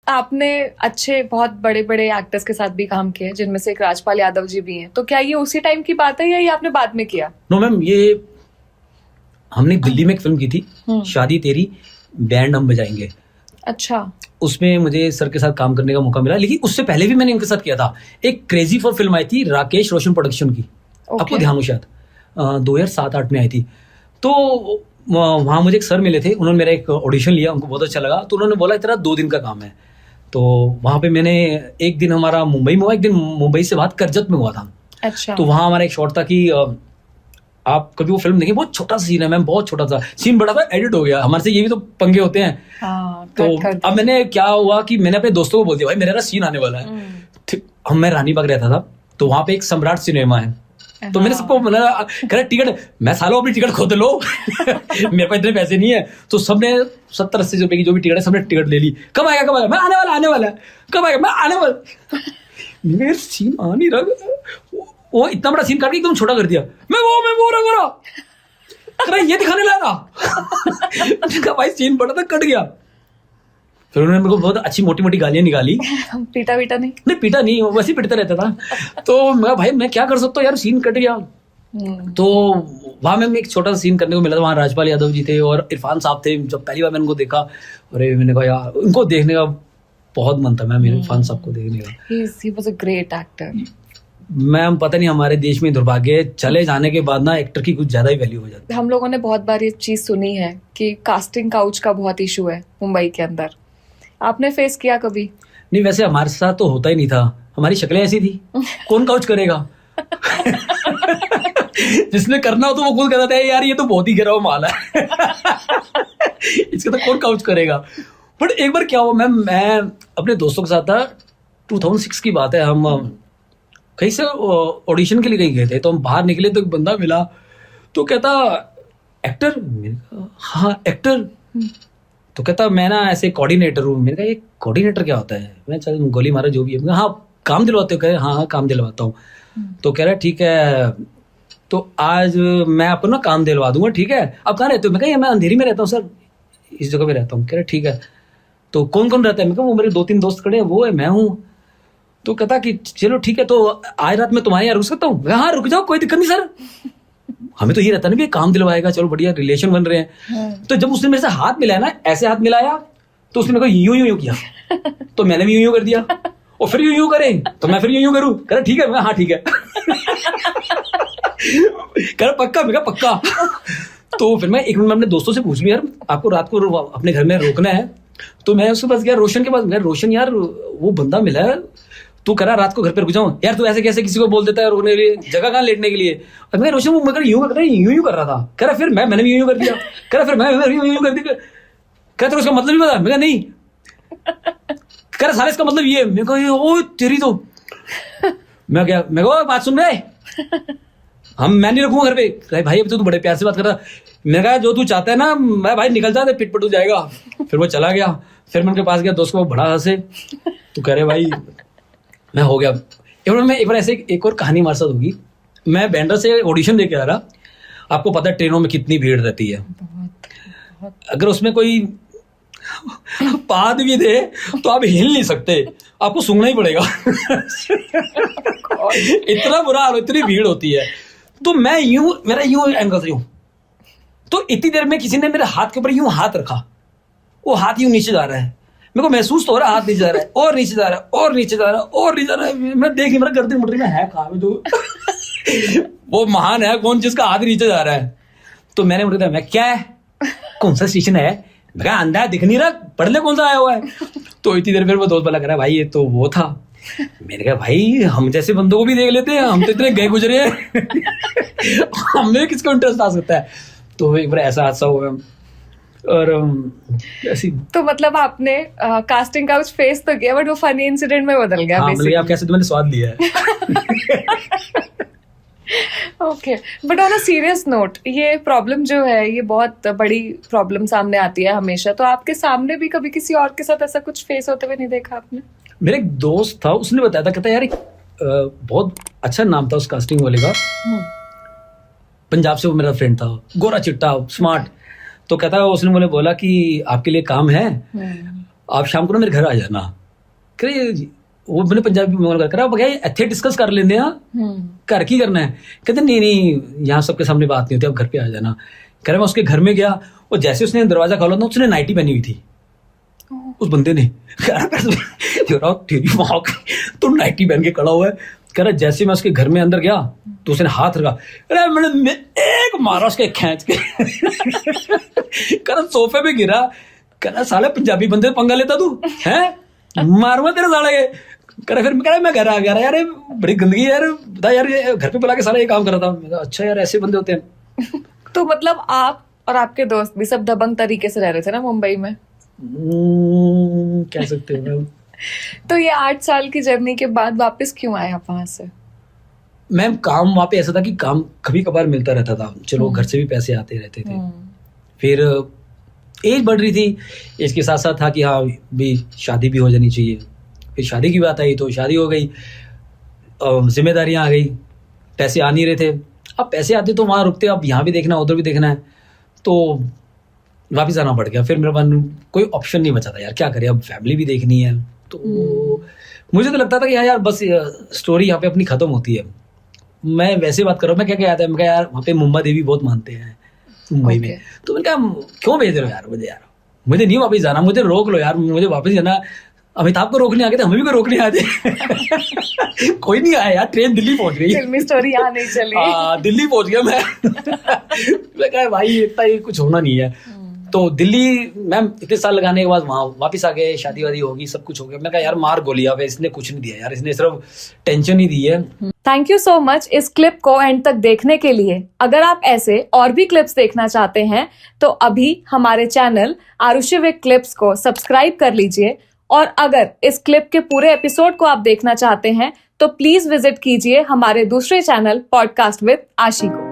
आपने अच्छे बहुत बड़े बड़े एक्टर्स के साथ भी काम किया है, जिनमें से एक राजपाल यादव जी भी हैं, तो क्या ये उसी टाइम की बात है या ये आपने बाद में किया? नो मैम, ये हमने दिल्ली में एक फिल्म की थी, शादी तेरी बैंड हम बजाएंगे। अच्छा। उसमें मुझे सर के साथ काम करने का मौका मिला, लेकिन उससे पहले भी मैंने इनके साथ किया था। एक क्रेजी फॉर फिल्म आई थी राकेश रोशन प्रोडक्शन की, आपको ध्यान हो शायद, 2007-8 में आई थी। तो वहाँ मुझे एक सर मिले थे, उन्होंने मेरा एक ऑडिशन लिया, उनको बहुत अच्छा लगा, तो उन्होंने बोला तेरा 2 दिन का काम है। तो वहाँ पे मैंने एक दिन हमारा मुंबई में हुआ, एक दिन मुंबई से बात करजत में हुआ था। अच्छा। तो वहाँ हमारा एक शॉट था कि आप कभी वो फिल्म देखिए, बहुत छोटा सा सीन है मैम, बहुत छोटा सा सीन, बड़ा था, एडिट हो गया हमारे से, ये भी तो पंगे होते हैं। तो अब मैंने क्या हुआ कि मैंने अपने दोस्तों को बोल दिया, भाई मेरा ना सीन आने वाला है। हम मैं रानीबाग रहता था, तो वहाँ पे एक सम्राट सिनेमा है, तो मैंने सबको कह टिकट, मैं सालों अपनी टिकट खुद लो मेरे पास इतने पैसे नहीं है। तो सबने 70-80 रुपए की जो भी टिकट है, सबने टिकट ले ली। कब आएगा कब आएगा, मैं आने वाला कब आएगा, मैं आने वाला मेरे सीन आ नहीं रहा, वो इतना बड़ा सीन काट के एकदम छोटा कर दिया। मैं वो रहा ये दिखाने लगा भाई सीन बड़ा था, कट गया। फिर उन्होंने मेरे को बहुत अच्छी मोटी मोटी गालियां निकाली। पीटा नहीं पीटा नहीं, वैसे ही पिटता रहता था। तो मैं भाई मैं क्या कर सकता हूँ यार, सीन कट गया। तो वहां में एक छोटा सा सीन करने को मिला था। वहाँ राजपाल यादव जी थे और इरफान साहब थे। जब पहली बार मैंने उनको देखा, अरे मैंने कहा यार उनको देखने का बहुत मन था मैम, इरफान साहब को देखने का। He was a great actor. Ma'am पता नहीं हमारे देश में दुर्भाग्य, चले जाने के बाद ना एक्टर की कुछ ज्यादा ही वैल्यू हो जाती है। हम लोगों ने बहुत बार ये चीज सुनी है कि कास्टिंग काउच का बहुत इशू है मुंबई के अंदर, आपने फेस किया कभी? नहीं, वैसे हमारे साथ तो होता ही नहीं था, हमारी शक्लें ऐसी थी, कौन काउच करेगा जिसने करना हो तो वो खुद कहता है यार ये तो बहुत ही गिरा हुआ माल है इसका तो कौन काउच करेगा। बट एक बार क्या हुआ मैम, मैं अपने दोस्तों के साथ था, 2006 की बात है, हम कहीं से ऑडिशन के लिए कहीं गए थे। तो हम बाहर निकले तो एक बंदा मिला, तो कहता एक्टर, मैंने कहा हाँ एक्टर। तो कहता मैं ना ऐसे कोऑर्डिनेटर हूँ। मैंने कहा ये कोऑर्डिनेटर क्या होता है? मैं चल गोली मारा जो भी है। हाँ काम दिलवाते हो? कहे हाँ काम दिलवाता हूँ। तो कह रहा ठीक है, तो आज मैं आपको ना काम दिलवा दूंगा, ठीक है? आप कहाँ रहते हो? मैं कहा मैं अंधेरी में रहता हूँ सर, इस जगह पे रहता हूँ। कह रहा ठीक है, तो कौन कौन रहता है? मैं कहा वो मेरे 2-3 दोस्त खड़े हैं, वो है, मैं हूँ। तो कहता कि चलो ठीक है, तो आज रात मैं तुम्हारे यहाँ रुक सकता हूँ? हाँ रुक जाओ, कोई दिक्कत नहीं सर। हमें तो ये रहता ना भी काम दिलवाएगा, चलो बढ़िया रिलेशन बन रहे हैं। तो जब उसने मेरे से हाथ मिलाया ना, ऐसे हाथ मिलाया, तो उसने मेरे को यूं किया, तो मैंने भी यूं कर दिया, और फिर यूं करें तो मैं फिर यूं करूं। कह ठीक है, मैं हाँ ठीक है कह पक्का? मैं कहा पक्का। तो फिर मैं एक मिनट अपने दोस्तों से पूछ लिया, यार आपको रात को अपने घर में रोकना है? तो मैं उसके पास गया, रोशन के पास गया, रोशन यार वो बंदा मिला है, तू करा रात को घर पे रुक जाऊं? यार तू ऐसे कैसे किसी को बोल देता है रोकने के लिए, जगह कहाँ लेटने के लिए? और मैं रोशन वो मगर यूं कर रहा था। कह रहा फिर मैंने भी यूं कर दिया। कह रहा फिर मैं यूं कर दिया। कह रहा उसका मतलब नहीं पता? मैं कहा नहीं। कह रहा साले इसका मतलब ये। मैं कहा ओ तेरी तो मैं क्या, मैं कहा बात सुन रहे मैं नहीं रखूंगा घर पे। भाई अब तो तू बड़े प्यार से बात कर रहा। मैं कहा जो तू चाहता है ना, मैं भाई निकल जा, पिट पटू जाएगा। फिर वो चला गया। फिर मैं उनके पास गया, दोस्त को बड़ा हंसे, तो कह रहे भाई मैं हो गया। एक बार ऐसे एक और कहानी हमारे साथ होगी। मैं बैंड्रा से ऑडिशन दे के आ रहा, आपको पता है ट्रेनों में कितनी भीड़ रहती है, अगर उसमें कोई पाद भी दे तो आप हिल नहीं सकते, आपको सूंघना ही पड़ेगा इतना बुरा हाल, इतनी भीड़ होती है। तो मैं मेरा यूं एंगल से यूं, तो इतनी देर में किसी ने मेरे हाथ के ऊपर यूं हाथ रखा, वो हाथ यूं नीचे जा रहा है, मेरे को महसूस तो हो रहा है हाथ नीचे जा रहा है, और नीचे जा रहा है, और नीचे जा रहा है, और नीचे जा रहा है। मैं देख नहीं, मेरा गर्दन मुड़ रही है कहाँ में तो वो महान है कौन जिसका हाथ नीचे जा रहा है। तो मैंने बोला मैं क्या है, कौन सा स्टेशन है? मैं कहा अंधा है, दिख नहीं रहा, पढ़ने कौन सा आया हुआ है? तो इतनी देर फिर वो दोस्त वाला कह रहा भाई ये तो वो था। मैंने कहा भाई हम जैसे बंदों को भी देख लेते हैं, हम तो इतने गए गुजरे हैं हमें किसको इंटरेस्ट आ सकता है। तो एक बार ऐसा हादसा हुआ। और ऐसी तो मतलब आपने कास्टिंग काउच फेस तो किया, बट वो फनी इंसिडेंट में बदल गया। हाँ, मतलब आप कैसे, तो मैंने स्वाद लिया है okay, but on a serious note, ये प्रॉब्लम जो है ये बहुत बड़ी प्रॉब्लम सामने आती है हमेशा। तो आपके सामने भी कभी किसी और के साथ ऐसा कुछ फेस होते हुए नहीं देखा आपने? मेरा एक दोस्त था, उसने बताया था, कहता यार बहुत अच्छा नाम था उस कास्टिंग वाले का, पंजाब से वो मेरा फ्रेंड था, गोरा चिट्टा स्मार्ट। तो कहता है उसने मुझे बोला कि आपके लिए काम है, आप शाम को ना मेरे घर आ जाना। कह रहे वो मैंने पंजाबी में करा क्या इतने डिस्कस कर लेंगे घर की करना है। कहते नहीं यहाँ सबके सामने बात नहीं होती, आप घर पे आ जाना। कह रहा मैं उसके घर में गया और जैसे उसने दरवाजा खोला ना उसने नाइटी पहनी हुई थी उस बंदे ने। तेरी माँ तो नाइटी पहन के खड़ा हुआ है। कह रहा जैसे मैं उसके घर में अंदर गया तो उसने हाथ रखा, अरे मैंने एक मारा उसके खींच के। कह रहा सोफे पे गिरा। कह रहा साले पंजाबी बंदे पंगा लेता तू है, मारूंगा तेरे साले के। कह रहा फिर मैं घर आ गया यार, बड़ी गंदगी यार, बता यार घर पे बुला के सारा ये काम कर रहा था। अच्छा यार ऐसे बंदे होते हैं। तो मतलब आप और आपके दोस्त भी सब दबंग तरीके से रह रहे थे ना मुंबई में? कह सकते हो। तो ये 8 साल की जर्नी के बाद वापस क्यों आए आप वहां से? मैम काम वहाँ पे ऐसा था कि काम कभी कभार मिलता रहता था, चलो घर से भी पैसे आते रहते थे। फिर एज बढ़ रही थी, एज के साथ साथ था कि हाँ भी शादी भी हो जानी चाहिए। फिर शादी की बात आई तो शादी हो गई, जिम्मेदारियां आ गई, पैसे आ नहीं रहे थे। अब पैसे आते तो वहाँ रुकते, अब यहाँ भी देखना उधर भी देखना है, तो वापस आना पड़ गया। फिर मेरे पास कोई ऑप्शन नहीं बचा था यार, क्या करें, अब फैमिली भी देखनी है। तो मुझे तो लगता था कि हाँ यार बस स्टोरी यहाँ पे अपनी खत्म होती है। मैं वैसे बात कर रहा हूँ, मैं क्या कहता है, मैं यार वहाँ पे मुंबा देवी बहुत मानते हैं मुंबई में। तो मैंने कहा क्यों भेज रहे हो यार मुझे, यार मुझे नहीं वापस जाना, मुझे रोक लो यार, मुझे वापस जाना। अमिताभ को रोकने आ गए थे, हमें भी कोई रोकने आ जाए। कोई नहीं आया यार, ट्रेन दिल्ली पहुंच गई, फिल्मी स्टोरी यहाँ नहीं चली। दिल्ली पहुंच गया मैं। मैं कहा भाई इतना ही कुछ होना नहीं है। तो दिल्ली मैम इतने साल लगाने के बाद वहाँ वापस आ गए, शादी वादी होगी, सब कुछ हो गया। मैं कहा यार मार गोली, अब इसने कुछ नहीं दिया यार, इसने सिर्फ टेंशन ही दी है। थैंक यू सो मच इस क्लिप को एंड तक देखने के लिए। अगर आप ऐसे और भी क्लिप्स देखना चाहते हैं तो अभी हमारे चैनल आरुषि विद क्लिप्स को सब्सक्राइब कर लीजिए, और अगर इस क्लिप के पूरे एपिसोड को आप देखना चाहते हैं तो प्लीज विजिट कीजिए हमारे दूसरे चैनल पॉडकास्ट विद आशी को।